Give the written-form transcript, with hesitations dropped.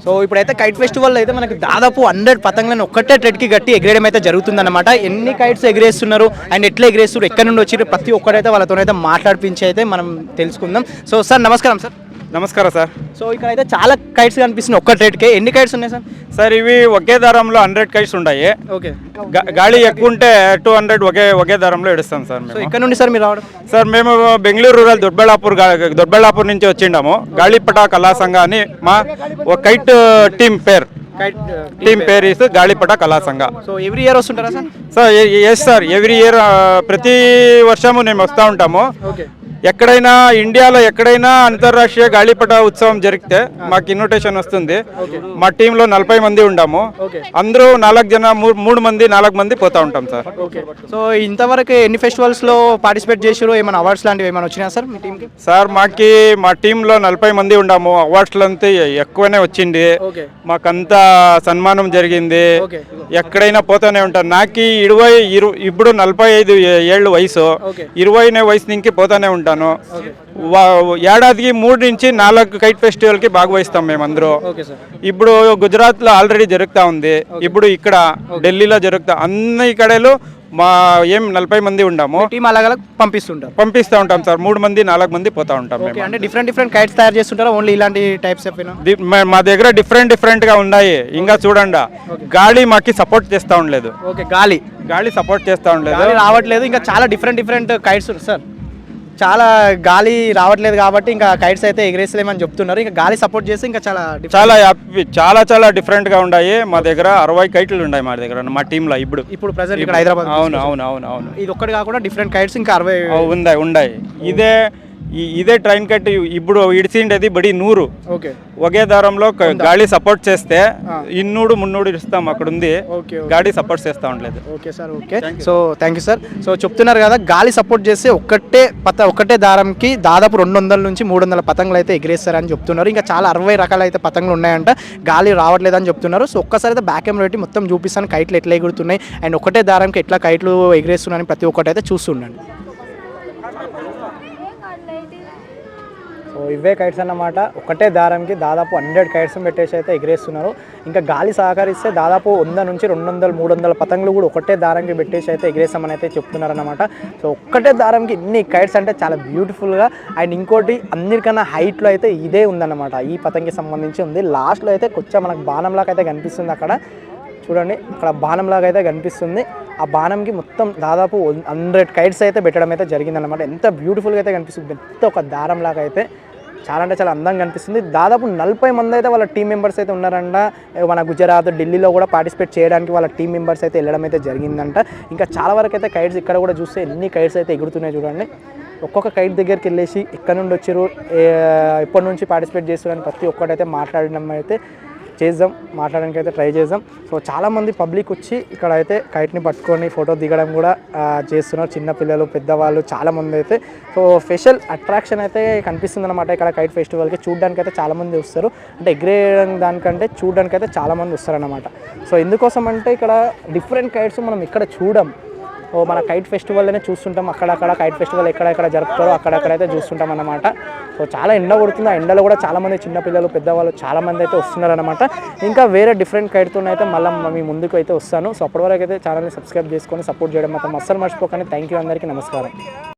So ఇప్పుడైతే kite festival అయితే మనకి దాదాపు 100 పతంగులను ఒక్కటే ట్రెడ్కి కట్టి ఎగరేయడం అయితే జరుగుతుందన్నమాట. ఎన్ని కైట్స్ ఎగరేస్తున్నారు అండ్ ఎట్లా ఎగరేస్తున్నారు, ఎక్కడి నుండి వచ్చి ప్రతి ఒక్కరైతే వాళ్ళతోనైతే మాట్లాడిపించి అయితే మనం తెలుసుకుందాం. సో సార్ నమస్కారం. సార్ నమస్కారం సార్. సో ఇక్కడ అయితే చాలా కైట్స్ కనిపిస్తున్నాయి ఒక్క ట్రెడ్కే. ఎన్ని కైట్స్ ఉన్నాయి సార్? సార్ ఇవి ఒకే దారంలో 100 కైట్స్ ఉన్నాయి. ఓకే. గాలి ఎక్కువ ఉంటే 200 ఒకే దారంలో ఎడుస్తాం సార్. సో ఇక్కడ నుండి సార్ మీరు రావడం? సార్ మేము బెంగళూరు రూరల్ దొడ్బళ్ళాపూర్ నుంచి వచ్చిండాము. గాలిపట కళా సంఘ అని మా కైట్ టీమ్ పేరు ఇస్తే Galipata Kala Sangha. So every year వస్తుంటారా sir? Sir yes sir, every year ప్రతి వర్షము మేము వస్తూ ఉంటాము. ఓకే. ఎక్కడైనా ఇండియాలో ఎక్కడైనా అంతర్రాష్ట్రీయ గాలిపట ఉత్సవం జరిగితే మాకు ఇన్విటేషన్ వస్తుంది. మా టీంలో 40 మంది ఉన్నాము. అందరూ 4 మంది పోతా ఉంటాం సార్. సో ఇంతవరకు ఎన్ని ఫెస్టివల్స్లో పార్టిసిపేట్ చేసారు? ఏమైనా అవార్డ్స్ లాంటివి ఏమైనా వచ్చినాయా సార్ మీ టీంకి? సార్ మా టీంలో 40 మంది ఉన్నాము. అవార్డ్స్లు అంతా ఎక్కువనే వచ్చింది. మాకంతా సన్మానం జరిగింది. ఎక్కడైనా పోతానే ఉంటారు. నాకు ఇప్పుడు 45 ఏళ్ళు వయసు, 20 వయసు నుంచి పోతానే ఉంటాను. ఏడాదికి 3 నుంచి 4 కైట్ ఫెస్టివల్ కి భాగవహిస్తాం మేమందరూ. ఇప్పుడు గుజరాత్ లో ఆల్రెడీ జరుగుతా ఉంది. ఇప్పుడు ఇక్కడ ఢిల్లీలో జరుగుతా, అన్ని కడలు మా 40 మంది ఉన్నాము. టీం అలాగ పంపిస్తూ ఉంటాం సార్. 3 మంది 4 మంది పోతా ఉంటాం. అంటే డిఫరెంట్ కైట్స్ తయారు చేస్తుంటారా? ఓన్లీ ఇలాంటి టైప్స్ మా దగ్గర డిఫరెంట్ గా ఉన్నాయి. ఇంకా చూడండి, గాలి మాకి సపోర్ట్ చేస్తా ఉండలేదు. గాలి సపోర్ట్ చేస్తా ఉండలేదు, రావట్లేదు. ఇంకా చాలా డిఫరెంట్ కైట్స్ సార్. చాలా గాలి రావట్లేదు కాబట్టి ఇంకా కైట్స్ అయితే ఎగరేసలేమని చెప్తున్నారు. ఇంకా గాలి సపోర్ట్ చేసి ఇంకా చాలా డిఫరెంట్ గా ఉన్నాయి. మా దగ్గర 60 కైట్లు ఉన్నాయి మా దగ్గర, మా టీమ్ లో ఇప్పుడు ప్రెజెంట్ ఇక్కడ హైదరాబాద్. అవును. ఇది ఒక్కటి కాకుండా డిఫరెంట్ కైట్స్ ఇంకా 60 ఉన్నాయి. ఇదే ట్రైన్ కట్ ఇప్పుడు ఇడిసిండేది బడి 100. ఒకే దారంలో గాలి సపోర్ట్ చేస్తే 200-300 ఇస్తాం. అక్కడ ఉంది, గాలి సపోర్ట్ చేస్తా ఉండలేదు. Okay sir. Okay. So thank you sir. So చెప్తున్నారు కదా, గాలి సపోర్ట్ చేస్తే ఒక్కటే దారంకి దాదాపు 200 నుంచి 300 పతంగులు అయితే ఎగిరేస్తారని చెప్తున్నారు. ఇంకా చాలా 60 రకాల అయితే పతంగులు ఉన్నాయంట. గాలి రావట్లేదని చెప్తున్నారు. సో ఒక్కసారి అయితే బ్యాక్ కెమెరా పెట్టి మొత్తం చూపిస్తాను కైట్లు ఎట్లా ఎగురుతున్నాయి అండ్ ఒకటే దారంకి ఎట్లా కైట్లు ఎగిరేస్తున్నాయని ప్రతి ఒక్కటి అయితే చూస్తుండండి. సో ఇవే కైట్స్ అన్నమాట. ఒకటే దారంకి దాదాపు 100 కైట్స్ పెట్టేసి అయితే ఎగిరేస్తున్నారు. ఇంకా గాలి సహకరిస్తే దాదాపు 100 నుంచి 200-300 పతంగులు కూడా ఒకటే దారంకి పెట్టేసి అయితే ఎగిరేస్తామని అయితే చెప్తున్నారన్నమాట. సో ఒక్కటే దారంకి ఇన్ని కైట్స్ అంటే చాలా బ్యూటిఫుల్గా. అండ్ ఇంకోటి అన్నిటికన్నా హైట్లో అయితే ఇదే ఉందన్నమాట. ఈ పతంగికి సంబంధించి ఉంది. లాస్ట్లో అయితే కొంచెం మనకు బాణంలాగా అయితే కనిపిస్తుంది. అక్కడ చూడండి, అక్కడ బాణంలాగా అయితే కనిపిస్తుంది. ఆ బాణంకి మొత్తం దాదాపు 100 కైట్స్ అయితే పెట్టడం అయితే జరిగిందనమాట. ఎంత బ్యూటిఫుల్గా అయితే కనిపిస్తుంది. పెద్ద ఒక దారంలాగా అయితే చాలా అంటే చాలా అందంగా కనిపిస్తుంది. దాదాపు 40 మంది అయితే వాళ్ళ టీం మెంబర్స్ అయితే ఉన్నారంట. మన గుజరాత్, ఢిల్లీలో కూడా పార్టిసిపేట్ చేయడానికి వాళ్ళ టీం మెంబర్స్ అయితే వెళ్ళడం అయితే జరిగిందంట. ఇంకా చాలా వరకు అయితే కైట్స్ ఇక్కడ కూడా చూస్తే ఎన్ని కైట్స్ అయితే ఎగురుతున్నాయి చూడండి. ఒక్కొక్క కైట్ దగ్గరికి వెళ్ళేసి ఎక్కడి నుండి వచ్చారు, ఎప్పటి నుంచి పార్టిసిపేట్ చేస్తున్నారని ప్రతి ఒక్కటైతే మాట్లాడడం అయితే మాట్లాడడానికి అయితే ట్రై చేద్దాం. సో చాలామంది పబ్లిక్ వచ్చి ఇక్కడ అయితే కైట్ని పట్టుకొని ఫోటో దిగడం కూడా చేస్తున్నారు. చిన్నపిల్లలు, పెద్దవాళ్ళు చాలామంది అయితే. సో స్పెషల్ అట్రాక్షన్ అయితే కనిపిస్తుంది అనమాట ఇక్కడ కైట్ ఫెస్టివల్కి. చూడడానికి అయితే చాలామంది వస్తారు. అంటే ఎగరేయడం దానికంటే చూడడానికి అయితే చాలామంది వస్తారనమాట. సో ఎందుకోసం అంటే ఇక్కడ డిఫరెంట్ కైట్స్ మనం ఇక్కడ మన కైట్ ఫెస్టివల్లోనే చూస్తుంటాం. అక్కడక్కడ కైట్ ఫెస్టివల్ ఎక్కడెక్కడ జరుపుతారో అక్కడెక్కడైతే చూస్తుంటాం అన్నమాట. సో చాలా ఎండ కొడుతుంది. ఆ ఎండలో కూడా చాలామంది చిన్నపిల్లలు, పెద్దవాళ్ళు చాలామంది అయితే వస్తున్నారనమాట. ఇంకా వేరే డిఫరెంట్ కైట్తో అయితే మళ్ళీ మీ ముందుకు అయితే వస్తాను. సో అప్పటి వరకు అయితే ఛానల్ని సబ్స్క్రైబ్ చేసుకొని సపోర్ట్ చేయడం మాత్రం అస్సలు మర్చిపోకండి. థ్యాంక్ యూ అందరికీ. నమస్కారం.